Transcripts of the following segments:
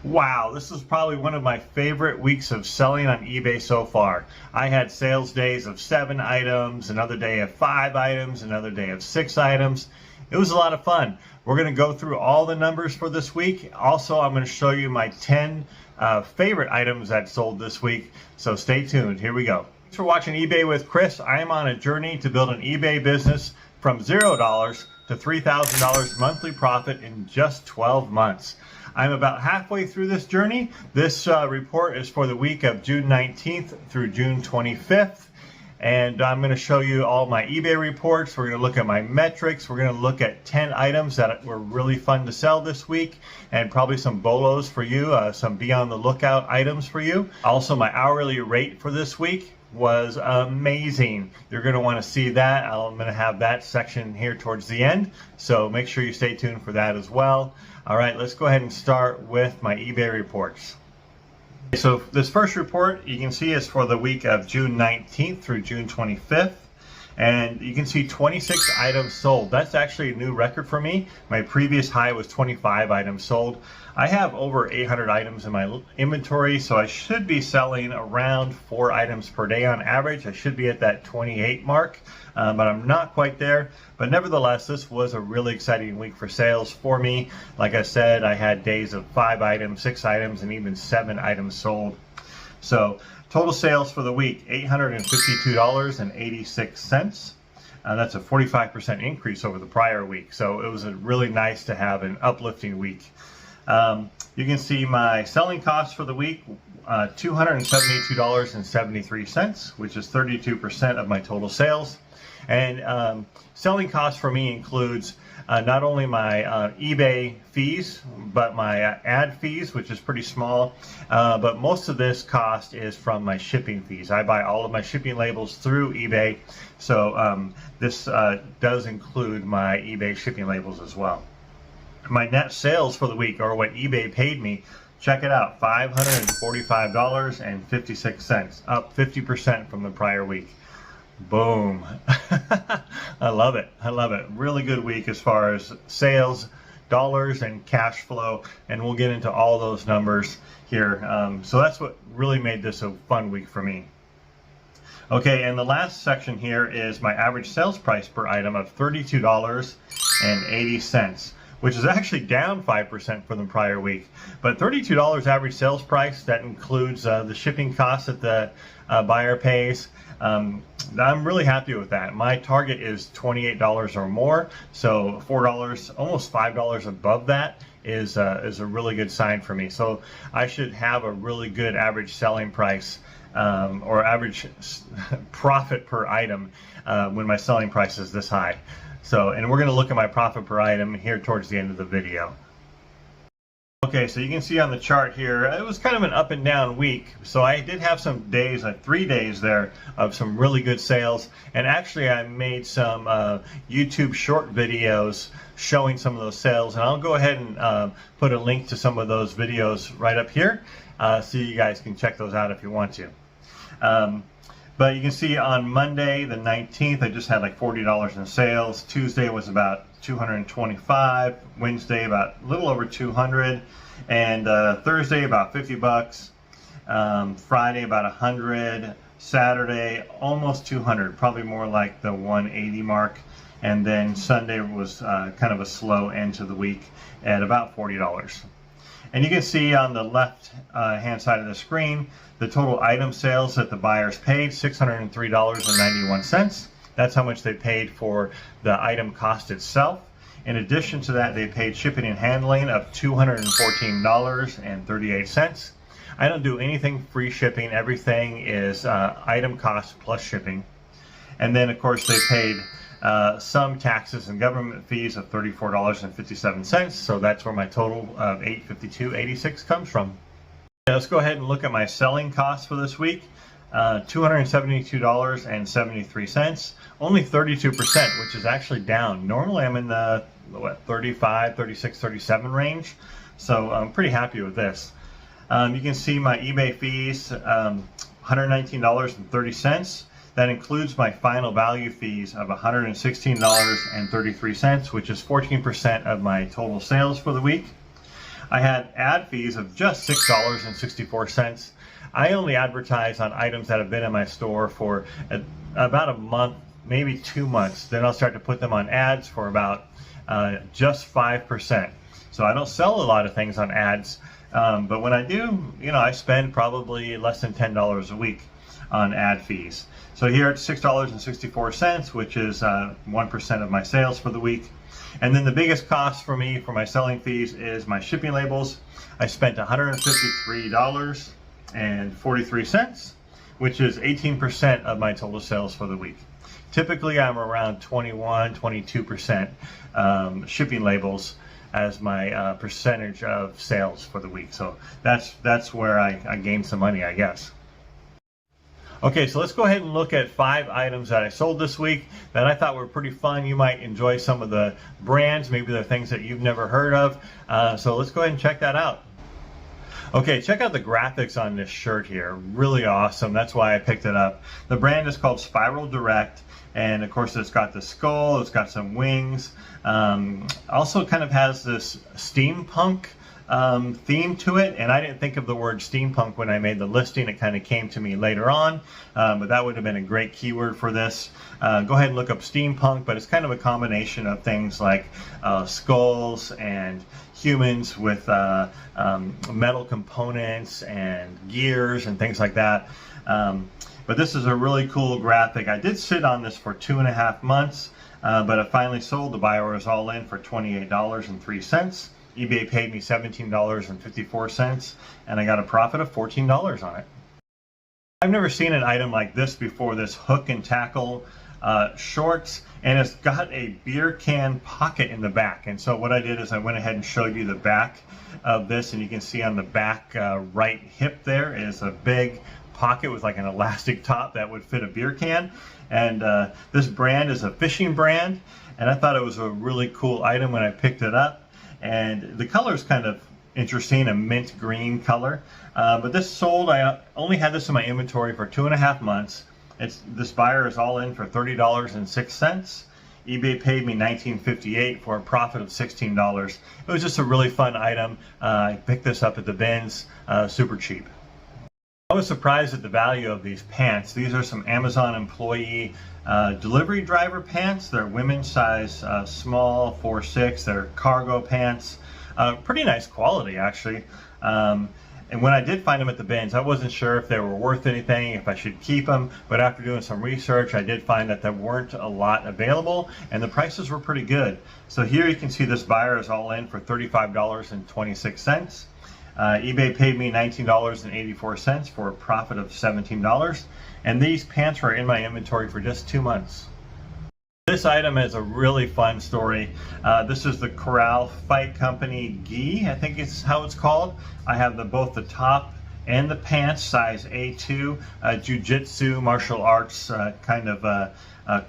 Wow, this is probably one of my favorite weeks of selling on eBay so far. I had sales days of 7 items, another day of 5 items, another day of 6 items. It was a lot of fun. We're going to go through all the numbers for this week. Also, I'm going to show you my 10 favorite items that sold this week. So stay tuned. Here we go. Thanks for watching eBay with Chris. I am on a journey to build an eBay business from $0 to $3,000 monthly profit in just 12 months. I'm about halfway through this journey. This report is for the week of June 19th through June 25th. And I'm going to show you all my eBay reports. We're going to look at my metrics. We're going to look at 10 items that were really fun to sell this week, and probably some bolos for you, some be on the lookout items for you. Also, my hourly rate for this week was amazing. You're going to want to see that. I'm going to have that section here towards the end, so make sure you stay tuned for that as well. All right, let's go ahead and start with my eBay reports. So this first report you can see is for the week of June 19th through June 25th. And you can see 26 items sold. That's actually a new record for me. My previous high was 25 items sold. I have over 800 items in my inventory, so I should be selling around 4 items per day on average. I should be at that 28 mark, but I'm not quite there. But nevertheless, this was a really exciting week for sales for me. Like I said, I had days of 5 items, 6 items, and even 7 items sold. So total sales for the week, $852.86. That's a 45% increase over the prior week. So it was really nice to have an uplifting week. You can see my selling costs for the week, $272.73, which is 32% of my total sales. And selling costs for me includes not only my eBay fees, but my ad fees, which is pretty small. But most of this cost is from my shipping fees. I buy all of my shipping labels through eBay. So this does include my eBay shipping labels as well. My net sales for the week, or what eBay paid me, check it out, $545.56, up 50% from the prior week. Boom. I love it. I love it. Really good week as far as sales, dollars, and cash flow, and we'll get into all those numbers here. So that's what really made this a fun week for me. Okay, and the last section here is my average sales price per item of $32.80. Which is actually down 5% from the prior week. But $32 average sales price, that includes the shipping costs that the buyer pays. I'm really happy with that. My target is $28 or more, so $4, almost $5 above that is a really good sign for me. So I should have a really good average selling price or average profit per item when my selling price is this high. So, and we're going to look at my profit per item here towards the end of the video. Okay, so you can see on the chart here, it was kind of an up and down week. So I did have some days, like 3 days there, of some really good sales. And actually I made some YouTube short videos showing some of those sales. And I'll go ahead and put a link to some of those videos right up here, so you guys can check those out if you want to. But you can see on Monday, the 19th, I just had like $40 in sales. Tuesday was about $225. Wednesday, about a little over $200. And Thursday, about $50. Friday, about $100. Saturday, almost $200, probably more like the $180 mark. And then Sunday was kind of a slow end to the week at about $40. And you can see on the left hand side of the screen, the total item sales that the buyers paid, $603.91. That's how much they paid for the item cost itself. In addition to that, they paid shipping and handling of $214.38. I don't do anything free shipping. Everything is item cost plus shipping. And then, of course, they paid some taxes and government fees of $34.57. So that's where my total of $852.86 comes from. Let's go ahead and look at my selling costs for this week. $272.73, only 32%, which is actually down. Normally I'm in the 35, 36, 37 range, so I'm pretty happy with this. You can see my eBay fees, $119.30. That includes my final value fees of $116.33, which is 14% of my total sales for the week. I had ad fees of just $6.64. I only advertise on items that have been in my store for about a month, maybe 2 months. Then I'll start to put them on ads for about just 5%. So I don't sell a lot of things on ads, but when I do, I spend probably less than $10 a week on ad fees. So here it's $6.64, which is 1% of my sales for the week. And then the biggest cost for me for my selling fees is my shipping labels. I spent $153.43, which is 18% of my total sales for the week. Typically, I'm around 22% shipping labels as my percentage of sales for the week. So that's where I gained some money, I guess. Okay, so let's go ahead and look at 5 items that I sold this week that I thought were pretty fun. You might enjoy some of the brands, maybe they're things that you've never heard of. So let's go ahead and check that out. Okay, check out the graphics on this shirt here. Really awesome. That's why I picked it up. The brand is called Spiral Direct, and of course it's got the skull, it's got some wings. Also kind of has this steampunk theme to it, and I didn't think of the word steampunk when I made the listing. It kind of came to me later on, but that would have been a great keyword for this. Go ahead and look up steampunk, but it's kind of a combination of things like skulls and humans with metal components and gears and things like that. But this is a really cool graphic. I did sit on this for 2.5 months, but I finally sold. The buyer was all in for $28.03. eBay paid me $17.54, and I got a profit of $14 on it. I've never seen an item like this before, this hook and tackle shorts, and it's got a beer can pocket in the back. And so what I did is I went ahead and showed you the back of this, and you can see on the back right hip there is a big pocket with like an elastic top that would fit a beer can. And this brand is a fishing brand, and I thought it was a really cool item when I picked it up. And the color is kind of interesting, a mint green color. But this sold, I only had this in my inventory for 2.5 months. This buyer is all in for $30.06. eBay paid me $19.58 for a profit of $16. It was just a really fun item. I picked this up at the bins, super cheap. I was surprised at the value of these pants. These are some Amazon employee delivery driver pants. They're women's size small, 4'6". They're cargo pants. Pretty nice quality, actually. And when I did find them at the bins, I wasn't sure if they were worth anything, if I should keep them. But after doing some research, I did find that there weren't a lot available, and the prices were pretty good. So here you can see this buyer is all in for $35.26. eBay paid me $19.84 for a profit of $17. And these pants were in my inventory for just 2 months. This item is a really fun story. This is the Corral Fight Company gi, I think it's how it's called. I have both the top and the pants, size A2, jiu-jitsu, martial arts kind of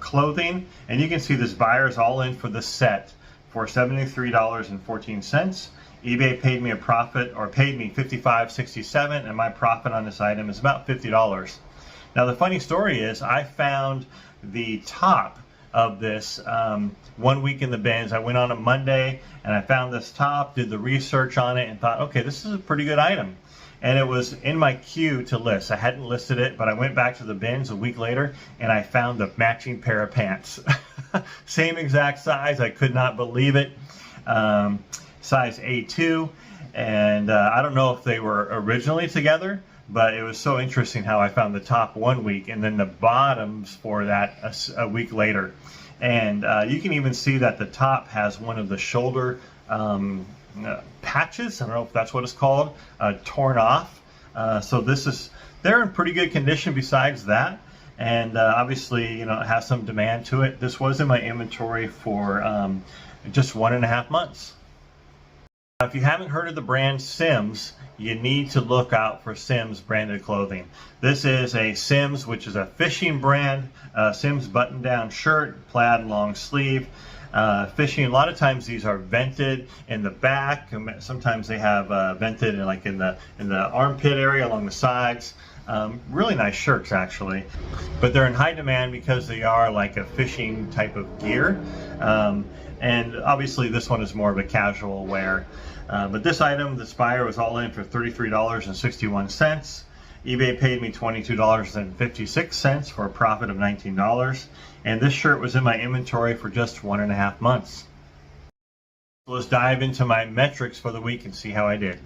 clothing. And you can see this buyer is all in for the set for $73.14. eBay paid me a profit, or paid me $55.67, and my profit on this item is about $50. Now the funny story is I found the top of this 1 week in the bins. I went on a Monday and I found this top, did the research on it, and thought, okay, this is a pretty good item. And it was in my queue to list. I hadn't listed it, but I went back to the bins a week later and I found the matching pair of pants. Same exact size. I could not believe it. Size A2, and I don't know if they were originally together, but it was so interesting how I found the top 1 week and then the bottoms for that a week later. And you can even see that the top has one of the shoulder patches, I don't know if that's what it's called, torn off. So they're in pretty good condition besides that. And obviously, it has some demand to it. This was in my inventory for just 1.5 months. If you haven't heard of the brand Simms, you need to look out for Simms branded clothing. This is a Simms, which is a fishing brand. Simms button-down shirt, plaid long sleeve. Fishing, a lot of times these are vented in the back. Sometimes they have vented in the armpit area along the sides. Really nice shirts, actually. But they're in high demand because they are like a fishing type of gear. And obviously this one is more of a casual wear. But this item, the Spire, was all in for $33.61. eBay paid me $22.56 for a profit of $19. And this shirt was in my inventory for just 1.5 months. So let's dive into my metrics for the week and see how I did.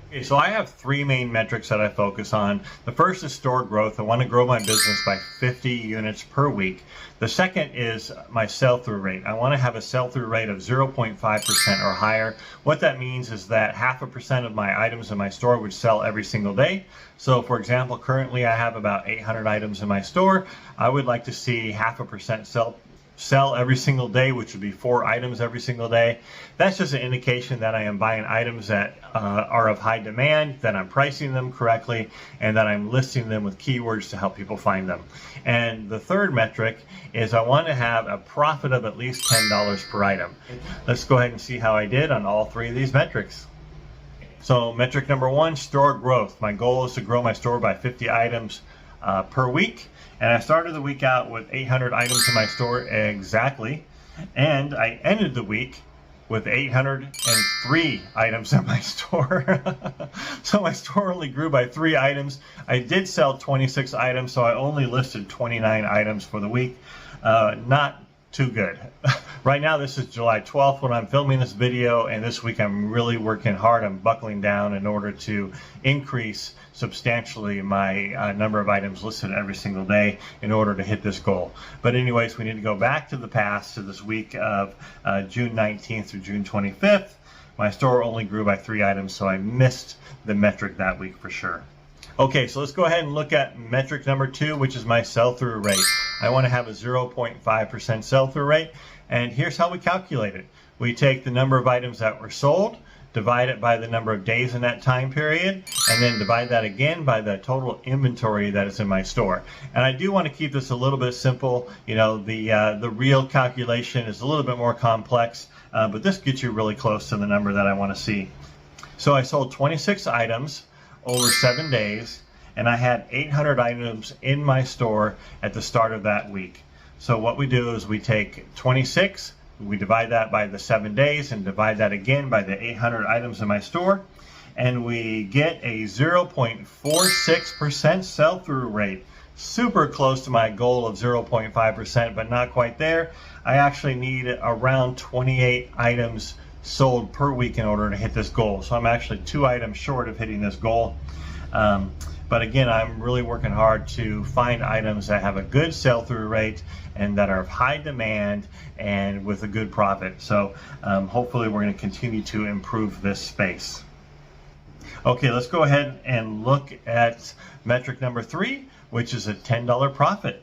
Okay, so I have 3 main metrics that I focus on. The first is store growth. I want to grow my business by 50 units per week. The second is my sell-through rate. I want to have a sell-through rate of 0.5% or higher. What that means is that 0.5% of my items in my store would sell every single day. So for example, currently I have about 800 items in my store. I would like to see 0.5% sell every single day, which would be 4 items every single day. That's just an indication that I am buying items that are of high demand, that I'm pricing them correctly, and that I'm listing them with keywords to help people find them. And the third metric is I want to have a profit of at least $10 per item. Let's go ahead and see how I did on all 3 of these metrics. So metric number 1, store growth. My goal is to grow my store by 50 items per week. And I started the week out with 800 items in my store exactly, and I ended the week with 803 items in my store. So my store only grew by 3 items. I did sell 26 items, so I only listed 29 items for the week. Not too good. Right now, this is July 12th when I'm filming this video, and this week I'm really working hard. I'm buckling down in order to increase substantially my number of items listed every single day in order to hit this goal. But anyways, we need to go back to the past, to this week of June 19th through June 25th. My store only grew by 3 items, so I missed the metric that week for sure. Okay, so let's go ahead and look at metric number 2, which is my sell-through rate. I want to have a 0.5% sell-through rate, and here's how we calculate it. We take the number of items that were sold, divide it by the number of days in that time period, and then divide that again by the total inventory that is in my store. And I do want to keep this a little bit simple. You know, the real calculation is a little bit more complex, but this gets you really close to the number that I want to see. So I sold 26 items over 7 days, and I had 800 items in my store at the start of that week. So what we do is we take 26, we divide that by the 7 days and divide that again by the 800 items in my store, and we get a 0.46% sell-through rate. Super close to my goal of 0.5%, but not quite there. I actually need around 28 items sold per week in order to hit this goal. So I'm actually 2 items short of hitting this goal. But again, I'm really working hard to find items that have a good sell-through rate and that are of high demand and with a good profit. So hopefully we're going to continue to improve this space. Okay, let's go ahead and look at metric number 3, which is a $10 profit.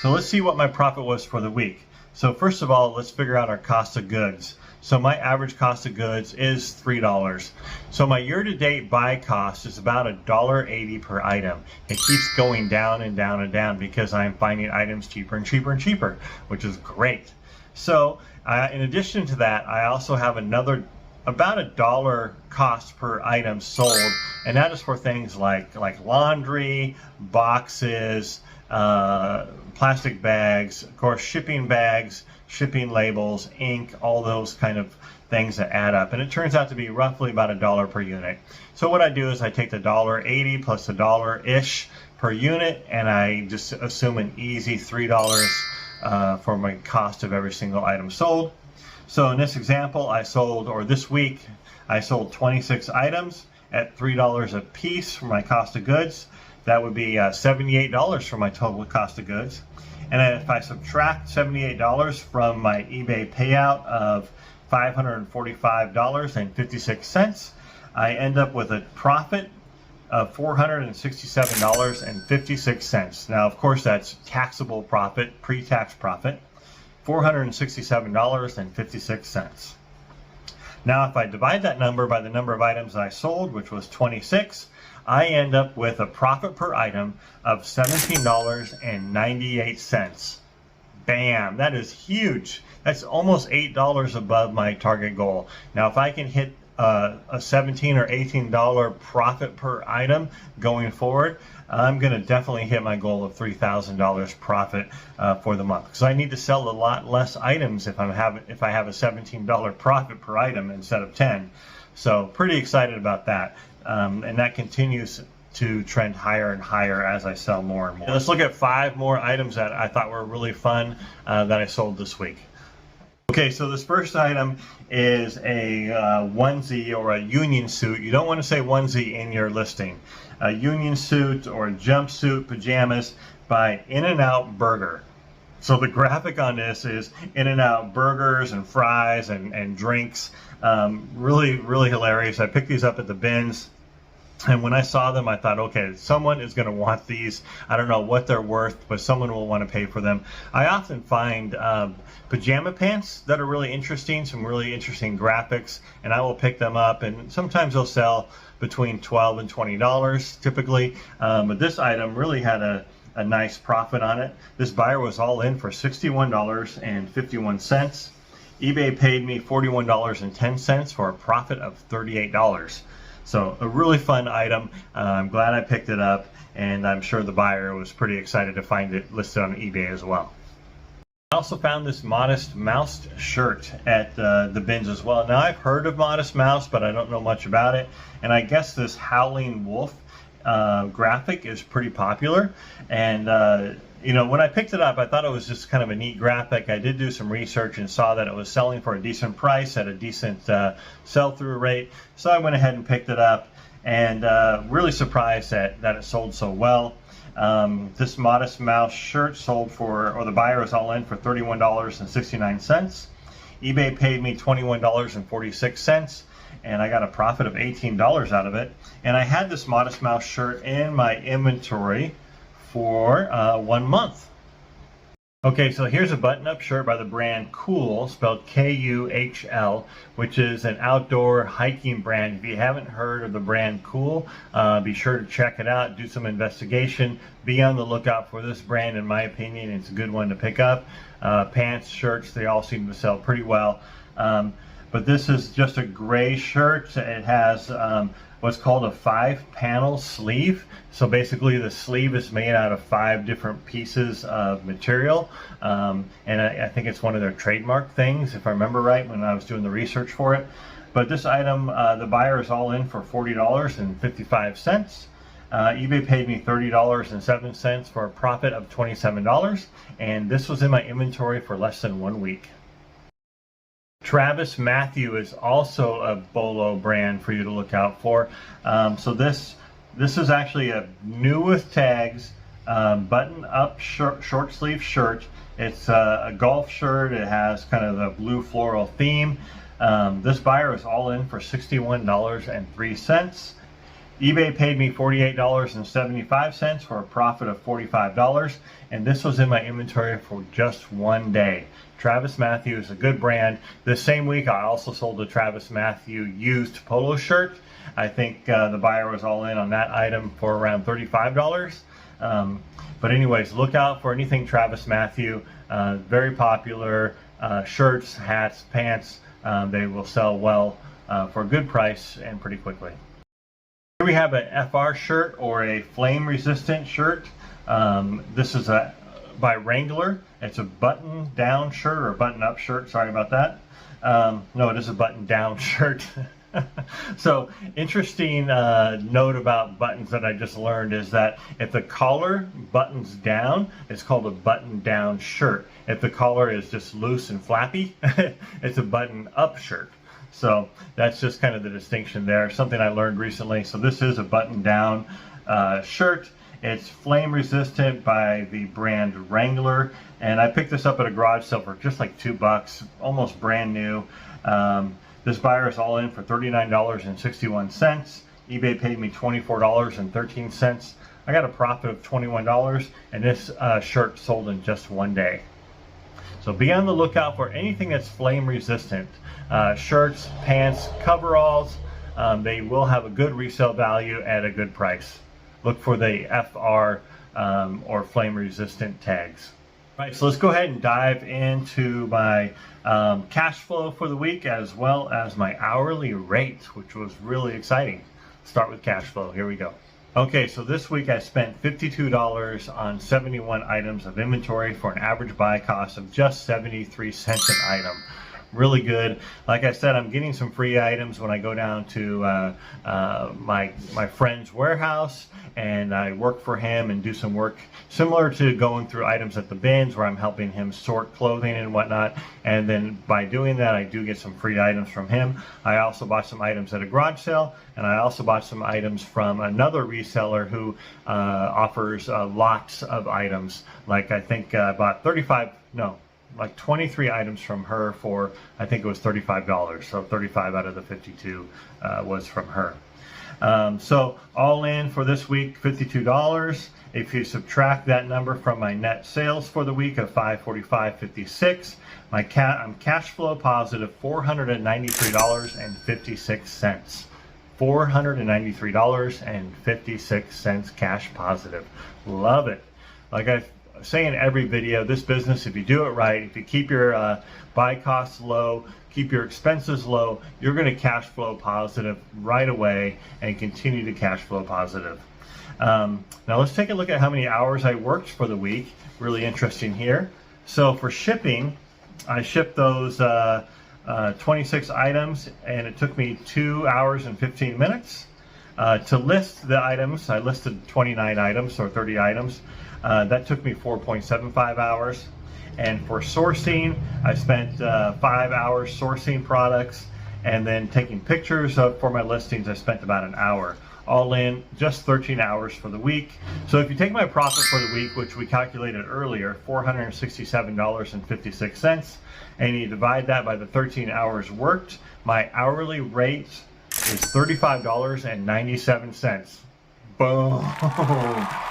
So let's see what my profit was for the week. So first of all, let's figure out our cost of goods. So my average cost of goods is $3. So my year-to-date buy cost is about $1.80 per item. It keeps going down and down and down because I'm finding items cheaper and cheaper and cheaper, which is great. So in addition to that, I also have another about $1 cost per item sold, and that is for things like laundry, boxes, plastic bags, of course shipping bags, shipping labels, ink, all those kind of things that add up. And it turns out to be roughly about $1 per unit. So what I do is I take the $1.80 plus $1-ish per unit, and I just assume an easy $3 for my cost of every single item sold. So in this example, this week, I sold 26 items at $3 a piece for my cost of goods. That would be $78 for my total cost of goods. And if I subtract $78 from my eBay payout of $545.56, I end up with a profit of $467.56. Now, of course, that's taxable profit, pre-tax profit, $467.56. Now, if I divide that number by the number of items I sold, which was 26, I end up with a profit per item of $17.98. Bam! That is huge. That's almost $8 above my target goal. Now, if I can hit a $17 or $18 profit per item going forward, I'm going to definitely hit my goal of $3,000 profit for the month. Because I need to sell a lot less items if I have a $17 profit per item instead of 10. So pretty excited about that. And that continues to trend higher and higher as I sell more and more. Let's look at 5 more items that I thought were really fun that I sold this week. Okay, so this first item is a onesie or a union suit. You don't want to say onesie in your listing. A union suit or jumpsuit pajamas by In-N-Out Burger. So the graphic on this is In-N-Out burgers and fries and drinks. Really, really hilarious. I picked these up at the bins. And when I saw them, I thought, okay, someone is going to want these. I don't know what they're worth, but someone will want to pay for them. I often find pajama pants that are really interesting, some really interesting graphics, and I will pick them up. And sometimes they'll sell between $12 and $20 typically. But this item really had a nice profit on it. This buyer was all in for $61.51. eBay paid me $41.10 for a profit of $38. So a really fun item. I'm glad I picked it up, and I'm sure the buyer was pretty excited to find it listed on eBay as well. I also found this Modest Mouse shirt at the bins as well. Now I've heard of Modest Mouse, but I don't know much about it. And I guess this Howling Wolf graphic is pretty popular. And you know, when I picked it up, I thought it was just kind of a neat graphic. I did do some research and saw that it was selling for a decent price at a decent sell-through rate. So I went ahead and picked it up, and really surprised that it sold so well. This Modest Mouse shirt sold for, or the buyer was all in for $31.69. eBay paid me $21.46. And I got a profit of $18 out of it. And I had this Modest Mouse shirt in my inventory for 1 month. Okay, so here's a button-up shirt by the brand Kuhl, spelled K-U-H-L, which is an outdoor hiking brand. If you haven't heard of the brand Kuhl, be sure to check it out, do some investigation, be on the lookout for this brand. In my opinion, it's a good one to pick up. Pants, shirts, they all seem to sell pretty well. But this is just a gray shirt. It has what's called a 5-panel sleeve. So basically the sleeve is made out of 5 different pieces of material. And I think it's one of their trademark things, if I remember right, when I was doing the research for it. But this item, the buyer is all in for $40.55. eBay paid me $30.07 for a profit of $27. And this was in my inventory for less than 1 week. Travis Matthew is also a Bolo brand for you to look out for. So this is actually a new with tags, button-up short sleeve shirt. It's a golf shirt. It has kind of the blue floral theme. This buyer is all in for $61.03. eBay paid me $48.75 for a profit of $45, and this was in my inventory for just 1 day. Travis Matthew is a good brand. This same week, I also sold a Travis Matthew used polo shirt. I think the buyer was all in on that item for around $35. But anyways, look out for anything Travis Matthew. Very popular shirts, hats, pants. They will sell well for a good price and pretty quickly. Here we have an FR shirt, or a flame resistant shirt. This is by Wrangler. It's a button down shirt, or button up shirt, sorry about that. No, it is a button down shirt. So interesting note about buttons that I just learned is that if the collar buttons down, it's called a button down shirt. If the collar is just loose and flappy, it's a button up shirt. So that's just kind of the distinction there, something I learned recently. So this is a button down shirt. It's flame resistant by the brand Wrangler, and I picked this up at a garage sale for just like $2, almost brand new. This buyer is all in for $39.61. eBay paid me $24.13. I got a profit of $21, and this shirt sold in just 1 day. So be on the lookout for anything that's flame resistant. Shirts, pants, coveralls, they will have a good resale value at a good price. Look for the FR or flame resistant tags. All right, so let's go ahead and dive into my cash flow for the week, as well as my hourly rate, which was really exciting. Start with cash flow. Here we go. Okay, so this week I spent $52 on 71 items of inventory for an average buy cost of just 73 cents an item. really good. Like I said, I'm getting some free items when I go down to my friend's warehouse and I work for him and do some work similar to going through items at the bins where I'm helping him sort clothing and whatnot. And then by doing that, I do get some free items from him. I also bought some items at a garage sale, and I also bought some items from another reseller who offers lots of items. Like I think I bought 23 items from her for, I think it was $35. So 35 out of the 52 was from her. So all in for this week, $52. If you subtract that number from my net sales for the week of $545.56, I'm cash flow positive $493.56. $493.56 cash positive. Love it. Like I say in every video, this business, if you do it right, if you keep your buy costs low, keep your expenses low, you're going to cash flow positive right away and continue to cash flow positive. Now let's take a look at how many hours I worked for the week. Really interesting here. So for shipping, I shipped those 26 items, and it took me 2 hours and 15 minutes. To list the items, I listed 29 items or 30 items. That took me 4.75 hours. And for sourcing, I spent 5 hours sourcing products, and then taking pictures for my listings, I spent about an hour. All in, just 13 hours for the week. So if you take my profit for the week, which we calculated earlier, $467.56, and you divide that by the 13 hours worked, my hourly rate is $35.97. Boom.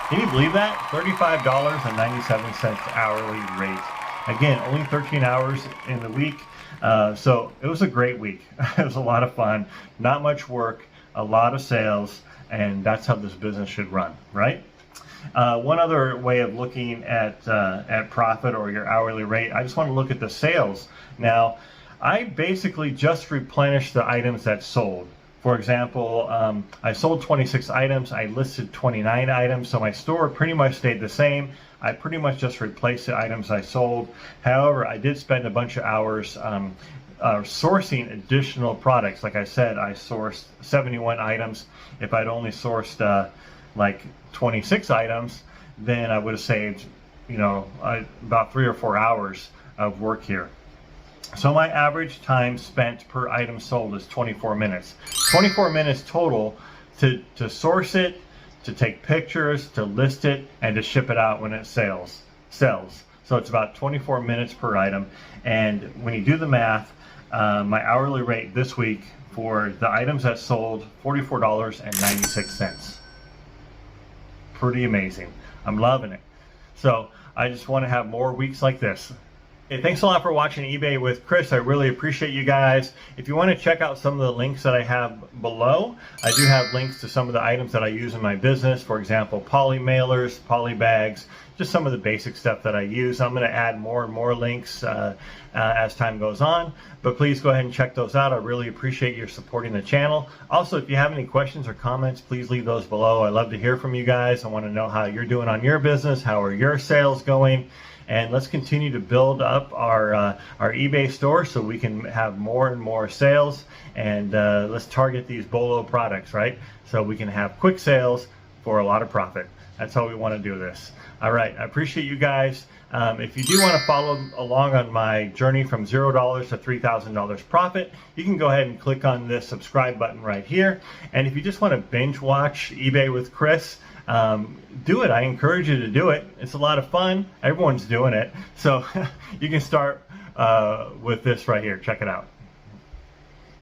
Can you believe that? $35.97 hourly rate. Again, only 13 hours in the week. So it was a great week. It was a lot of fun, not much work, a lot of sales, and that's how this business should run, right? One other way of looking at profit or your hourly rate, I just want to look at the sales. Now, I basically just replenished the items that sold. For example, I sold 26 items, I listed 29 items, so my store pretty much stayed the same. I pretty much just replaced the items I sold. However, I did spend a bunch of hours sourcing additional products. Like I said, I sourced 71 items. If I'd only sourced like 26 items, then I would have saved, about 3 or 4 hours of work here. So my average time spent per item sold is 24 minutes. 24 minutes total to source it, to take pictures, to list it, and to ship it out when it sells. So it's about 24 minutes per item. And when you do the math, my hourly rate this week for the items that sold, $44.96. Pretty amazing. I'm loving it. So I just want to have more weeks like this. Hey, thanks a lot for watching eBay with Chris. I really appreciate you guys. If you want to check out some of the links that I have below, I do have links to some of the items that I use in my business. For example, poly mailers, poly bags, just some of the basic stuff that I use. I'm going to add more and more links as time goes on, but please go ahead and check those out. I really appreciate your supporting the channel. Also, if you have any questions or comments, please leave those below. I love to hear from you guys. I want to know how you're doing on your business. How are your sales going? And let's continue to build up our eBay store so we can have more and more sales. And let's target these BOLO products, right? So we can have quick sales for a lot of profit. That's how we want to do this. All right, I appreciate you guys. If you do want to follow along on my journey from $0 to $3,000 profit, you can go ahead and click on this subscribe button right here. And if you just want to binge watch eBay with Chris, do it. I encourage you to do it. It's a lot of fun. Everyone's doing it. So you can start with this right here. Check it out.